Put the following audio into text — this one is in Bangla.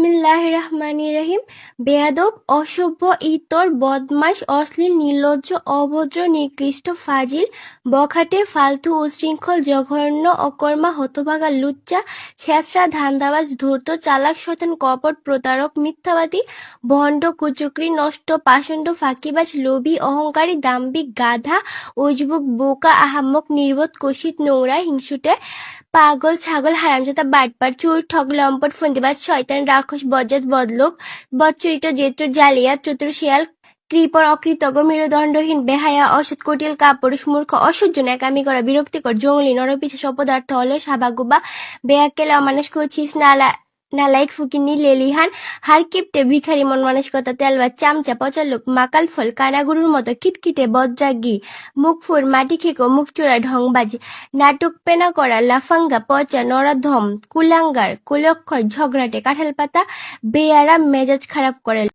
বিসমিল্লাহির রহমানির রহিম। বেয়াদব, অসভ্য, ইতর, বদমাশ, অশ্লীল, নির্লজ্জ, অভদ্র, নিকৃষ্ট, ফাজিল, বখাটে, ফালতু, উচ্ছৃঙ্খল, জঘন্য, অকর্মা, হতভাগা, লুচ্চা, ছেঁচড়া, ধান্দাবাজ, ধূর্ত, চালাক, শয়তান, কপট, প্রতারক, মিথ্যাবাদী, ভণ্ড, কুচক্রী, নষ্ট, পাষণ্ড, ফাঁকিবাজ, লোভী, অহংকারী, দাম্ভিক, গাধা, উজবুক, বোকা, আহাম্মক, নির্বোধ, কুৎসিত, নোংরা, হিংসুটে, পাগল, ছাগল, হারামজাদা, বাটপার, চোর, ঠগ, লম্পট, ফন্দিবাজ, শয়তান, রাক্ষস, বজ্জাত, বদলোক, বদচরিত্র, জেত্র, জালিয়াত, চতুর, শিয়াল, কৃপণ, অকৃতজ্ঞ, মেরুদণ্ডহীন, বেহায়া, অসৎ, কুটিল, কাপুরুষ, মূর্খ, অসহ্য, ন্যাকামি করা, বিরক্তিকর, জঙ্গলি, নরপিশাচ, অপদার্থ, অলস, হাবাগোবা, বেয়াক্কেল, অমানুষ, কুচিস, নালায়েক, ফকিন্নি, লেলিহান, হাড়কিপ্টে, ভিখারি, মন মানসিকতা, তেলবাজ, চামচা, পচা লোক, মাকাল ফল, কানাগরুর মতো খিটখিটে, বদরাগী, মুখফুর, মাটি খেকো, মুখচোরা, ঢংবাজ, নাটক পেনা করা, লাফাঙ্গা, পচা, নরাধম, কুলাঙ্গার, কুলক্ষয়, ঝগড়াটে, কাঁঠাল পাতা, বেয়ারা, মেজাজ খারাপ করে।